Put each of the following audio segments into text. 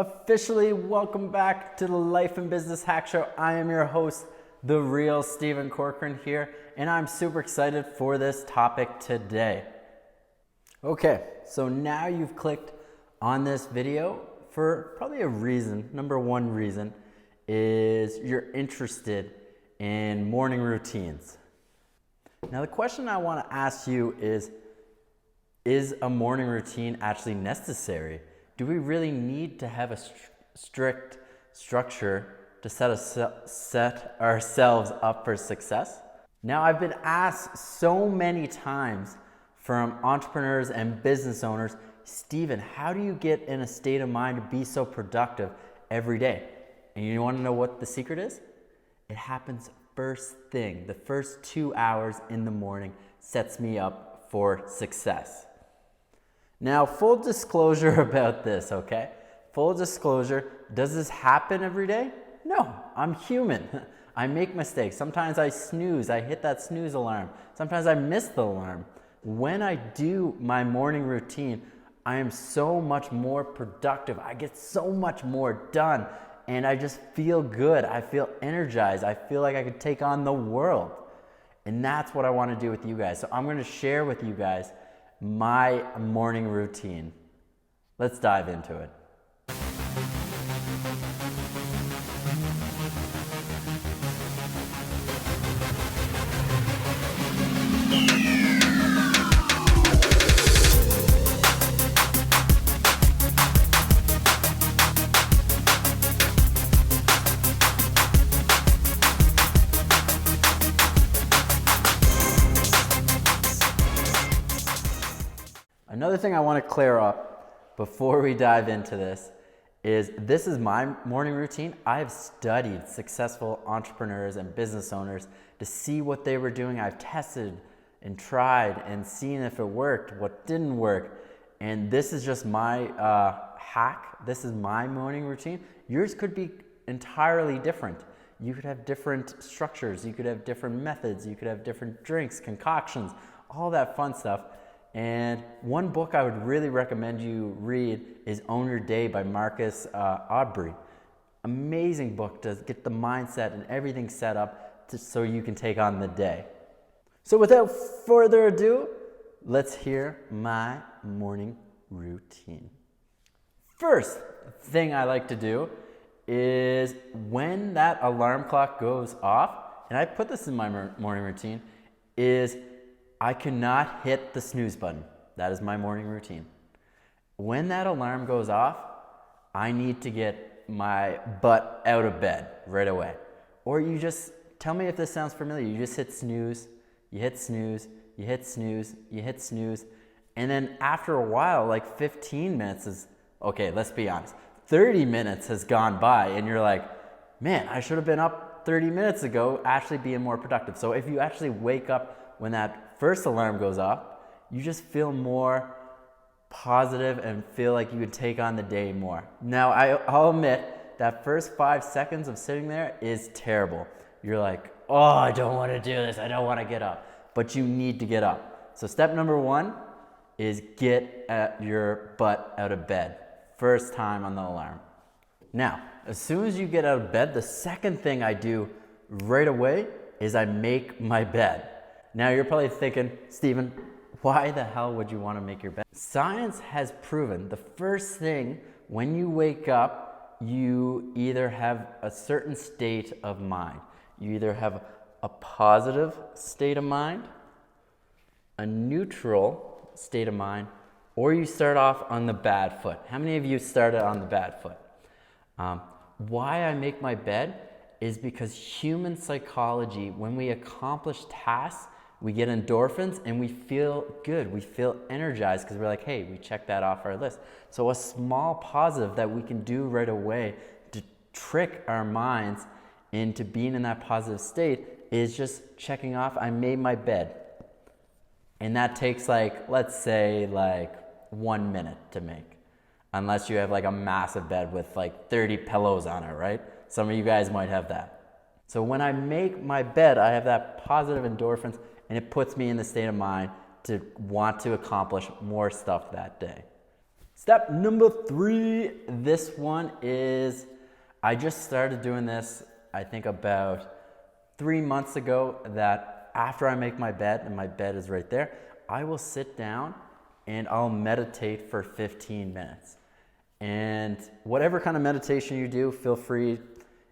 Officially, welcome back to the Life and Business Hack Show. I am your host, the real Stephen Corcoran here, and I'm super excited for this topic today. Okay, so now you've clicked on this video for probably a reason. Number one reason is you're interested in morning routines. Now the question I want to ask you is a morning routine actually necessary? Do we really need to have a strict structure to set ourselves up for success? Now, I've been asked so many times from entrepreneurs and business owners, Stephen, how do you get in a state of mind to be so productive every day? And you want to know what the secret is? It happens first thing. The first 2 hours in the morning sets me up for success. Now, full disclosure about this, okay? Full disclosure, does this happen every day? No, I'm human. I make mistakes. Sometimes I snooze, I hit that snooze alarm. Sometimes I miss the alarm. When I do my morning routine, I am so much more productive. I get so much more done, and I just feel good. I feel energized. I feel like I could take on the world. And that's what I want to do with you guys. So I'm going to share with you guys my morning routine. Let's dive into it. Another thing I want to clear up before we dive into this is my morning routine. I've studied successful entrepreneurs and business owners to see what they were doing. I've tested and tried and seen if it worked, what didn't work. And this is just my hack. This is my morning routine. Yours could be entirely different. You could have different structures. You could have different methods. You could have different drinks, concoctions, all that fun stuff. And one book I would really recommend you read is Own Your Day by Marcus Aubry. Amazing book to get the mindset and everything set up so you can take on the day. So without further ado, let's hear my morning routine. First thing I like to do is when that alarm clock goes off, and I put this in my morning routine, is I cannot hit the snooze button. That is my morning routine. When that alarm goes off, I need to get my butt out of bed right away. Or you just, tell me if this sounds familiar, you just hit snooze, you hit snooze, you hit snooze, you hit snooze, and then after a while, like 15 minutes is, okay, let's be honest, 30 minutes has gone by and you're like, man, I should have been up 30 minutes ago, actually being more productive. So if you actually wake up when that first alarm goes off, you just feel more positive and feel like you would take on the day more. Now, I'll admit that first 5 seconds of sitting there is terrible. You're like, oh, I don't want to do this. I don't want to get up. But you need to get up. So step number one is get your butt out of bed. First time on the alarm. Now, as soon as you get out of bed, the second thing I do right away is I make my bed. Now you're probably thinking, Stephen, why the hell would you want to make your bed? Science has proven the first thing when you wake up, you either have a certain state of mind. You either have a positive state of mind, a neutral state of mind, or you start off on the bad foot. How many of you started on the bad foot? Why I make my bed is because human psychology, when we accomplish tasks, we get endorphins and we feel good. We feel energized because we're like, hey, we checked that off our list. So a small positive that we can do right away to trick our minds into being in that positive state is just checking off, I made my bed. And that takes let's say 1 minute to make. Unless you have a massive bed with 30 pillows on it, right? Some of you guys might have that. So when I make my bed, I have that positive endorphins and it puts me in the state of mind to want to accomplish more stuff that day. Step number 3, this one is, I just started doing this, I think about 3 months ago, that after I make my bed, and my bed is right there, I will sit down and I'll meditate for 15 minutes. And whatever kind of meditation you do, feel free.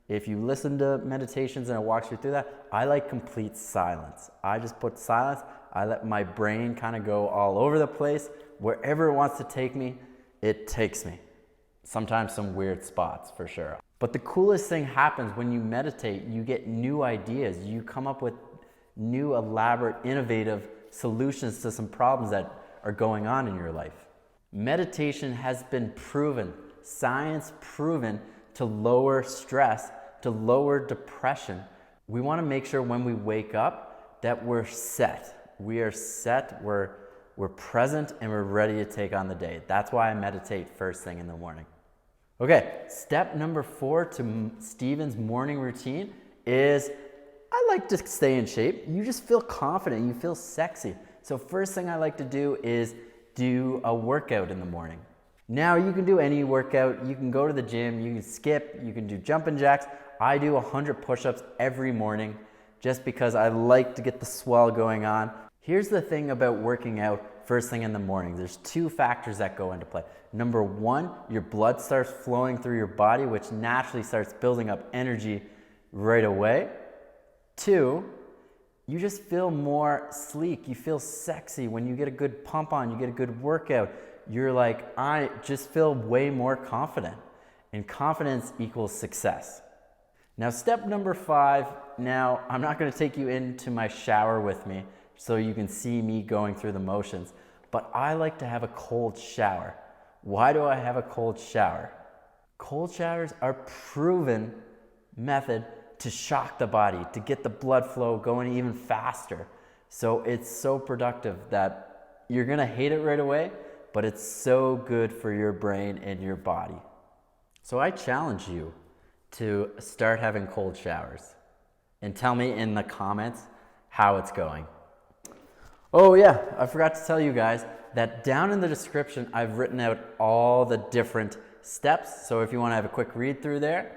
If you listen to meditations and it walks you through that, I like complete silence. I just put silence. I let my brain kind of go all over the place. Wherever it wants to take me, it takes me. Sometimes some weird spots for sure. But the coolest thing happens when you meditate. You get new ideas. You come up with new, elaborate, innovative solutions to some problems that are going on in your life. Meditation has been proven, science proven, to lower stress, to lower depression. We want to make sure when we wake up that we're set. We are set, we're present, and we're ready to take on the day. That's why I meditate first thing in the morning. Okay, step number 4 to Steven's morning routine is, I like to stay in shape. You just feel confident, you feel sexy. So first thing I like to do is do a workout in the morning. Now you can do any workout. You can go to the gym, you can skip, you can do jumping jacks. I do 100 push-ups every morning just because I like to get the swell going on. Here's the thing about working out first thing in the morning. There's 2 factors that go into play. Number 1, your blood starts flowing through your body, which naturally starts building up energy right away. 2, you just feel more sleek. You feel sexy when you get a good pump on, you get a good workout. You're like, I just feel way more confident. And confidence equals success. Now, step number 5, now I'm not gonna take you into my shower with me so you can see me going through the motions, but I like to have a cold shower. Why do I have a cold shower? Cold showers are proven method to shock the body, to get the blood flow going even faster. So it's so productive that you're gonna hate it right away, but it's so good for your brain and your body. So I challenge you to start having cold showers and tell me in the comments how it's going. Oh yeah, I forgot to tell you guys that down in the description, I've written out all the different steps. So if you wanna have a quick read through there,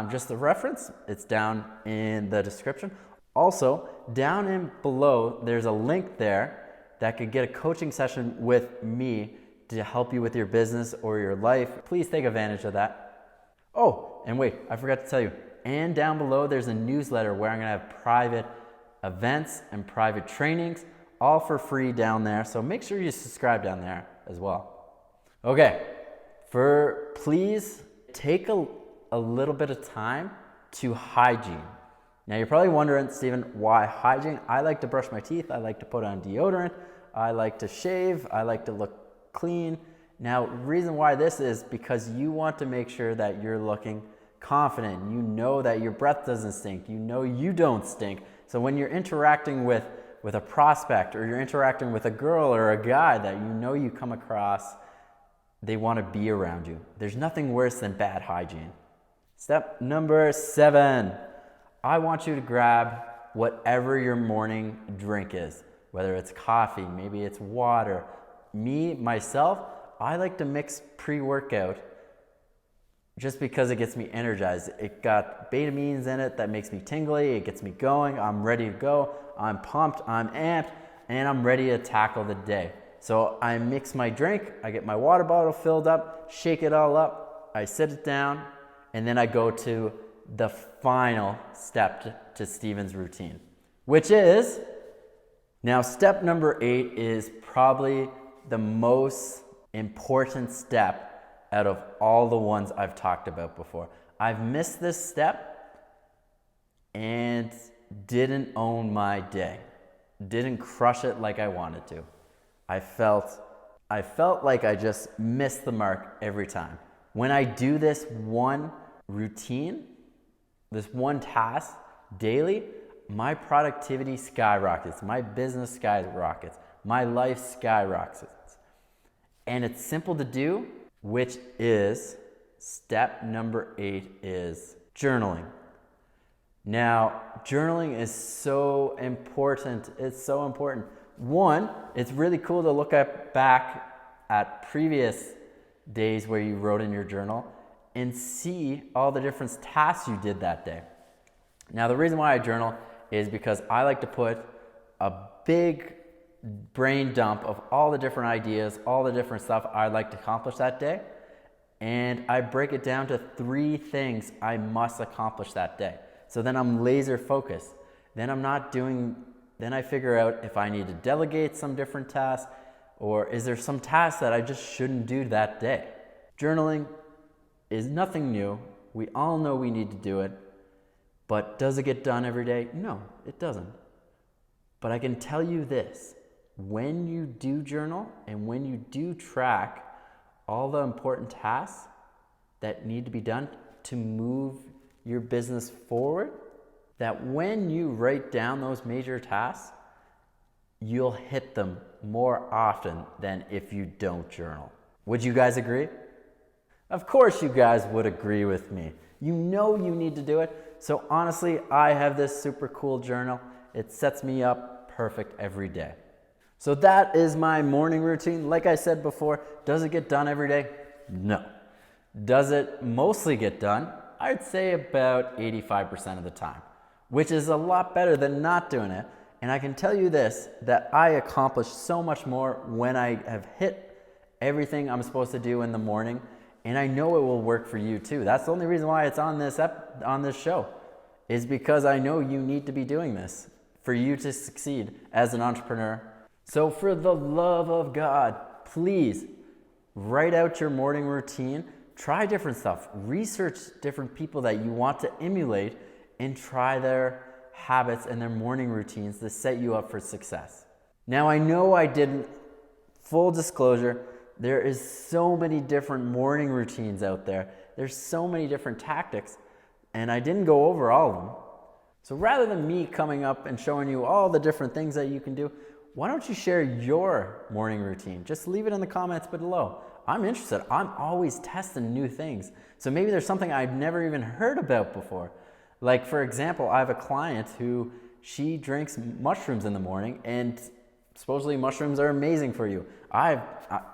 just a reference, it's down in the description. Also, down in below, there's a link there that could get a coaching session with me to help you with your business or your life. Please take advantage of that. Oh, and wait, I forgot to tell you. And down below, there's a newsletter where I'm gonna have private events and private trainings, all for free down there. So make sure you subscribe down there as well. Okay, please take a little bit of time to hygiene. Now you're probably wondering, Steven, why hygiene? I like to brush my teeth. I like to put on deodorant. I like to shave. I like to look clean. Now, reason why this is because you want to make sure that you're looking confident. You know that your breath doesn't stink. You know you don't stink. So when you're interacting with a prospect, or you're interacting with a girl or a guy that you know you come across, they want to be around you. There's nothing worse than bad hygiene. Step number 7. I want you to grab whatever your morning drink is, whether it's coffee, maybe it's water. Myself, I like to mix pre-workout just because it gets me energized. It got beta-amines in it that makes me tingly, it gets me going, I'm ready to go, I'm pumped, I'm amped, and I'm ready to tackle the day. So I mix my drink, I get my water bottle filled up, shake it all up, I sit it down, and then I go to the final step to Steven's routine, which is, now step number 8 is probably the most important step out of all the ones I've talked about before. I've missed this step and didn't own my day, didn't crush it like I wanted to. I felt like I just missed the mark every time. When I do this one routine, this one task daily, my productivity skyrockets, my business skyrockets, my life skyrockets. And it's simple to do, which is step number 8 is journaling. Now, journaling is so important. It's so important. One, it's really cool to look back at previous days where you wrote in your journal and see all the different tasks you did that day. Now, the reason why I journal is because I like to put a big brain dump of all the different ideas, all the different stuff I'd like to accomplish that day. And I break it down to 3 things I must accomplish that day. So then I'm laser focused. Then I figure out if I need to delegate some different tasks, or is there some tasks that I just shouldn't do that day. Journaling is nothing new. We all know we need to do it, but does it get done every day? No, it doesn't. But I can tell you this, when you do journal and when you do track all the important tasks that need to be done to move your business forward, that when you write down those major tasks, you'll hit them more often than if you don't journal. Would you guys agree? Of course you guys would agree with me. You know you need to do it. So honestly, I have this super cool journal. It sets me up perfect every day. So that is my morning routine. Like I said before, does it get done every day? No. Does it mostly get done? I'd say about 85% of the time, which is a lot better than not doing it. And I can tell you this, that I accomplish so much more when I have hit everything I'm supposed to do in the morning. And I know it will work for you too. That's the only reason why it's on this show, is because I know you need to be doing this for you to succeed as an entrepreneur. So for the love of God, please write out your morning routine, try different stuff, research different people that you want to emulate, and try their habits and their morning routines to set you up for success. Now, I know I didn't, full disclosure, there is so many different morning routines out there. There's so many different tactics, and I didn't go over all of them. So rather than me coming up and showing you all the different things that you can do, why don't you share your morning routine? Just leave it in the comments below. I'm interested. I'm always testing new things. So maybe there's something I've never even heard about before. Like, for example, I have a client who, she drinks mushrooms in the morning, and supposedly mushrooms are amazing for you.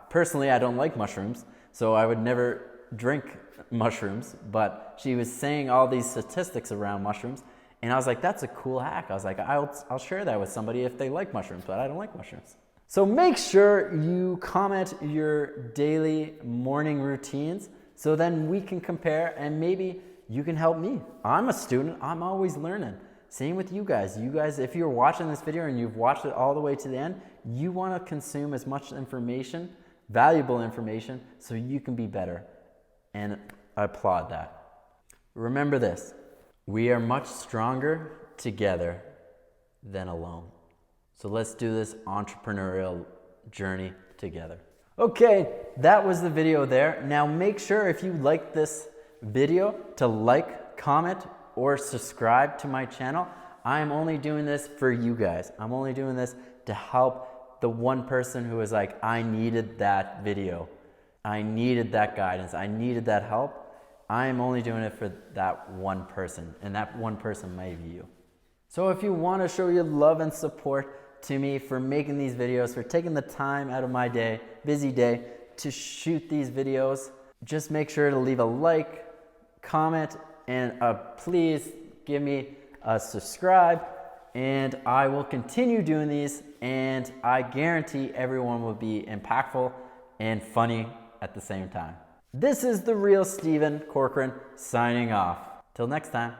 Personally, I don't like mushrooms, so I would never drink mushrooms, but she was saying all these statistics around mushrooms, and I was like, that's a cool hack. I was like, I'll share that with somebody if they like mushrooms, but I don't like mushrooms. So make sure you comment your daily morning routines so then we can compare, and maybe you can help me. I'm a student, I'm always learning. Same with you guys. You guys, if you're watching this video and you've watched it all the way to the end, you want to consume as much information, valuable information, so you can be better. And I applaud that. Remember this, we are much stronger together than alone. So let's do this entrepreneurial journey together. Okay, that was the video there. Now make sure if you like this video to like, comment, or subscribe to my channel. I'm only doing this for you guys. I'm only doing this to help the one person who is like, I needed that video. I needed that guidance. I needed that help. I am only doing it for that one person, and that one person may be you. So if you want to show your love and support to me for making these videos, for taking the time out of my day, busy day, to shoot these videos, just make sure to leave a like, comment, and please give me a subscribe, and I will continue doing these, and I guarantee everyone will be impactful and funny at the same time. This is the real Stephen Corcoran signing off. Till next time.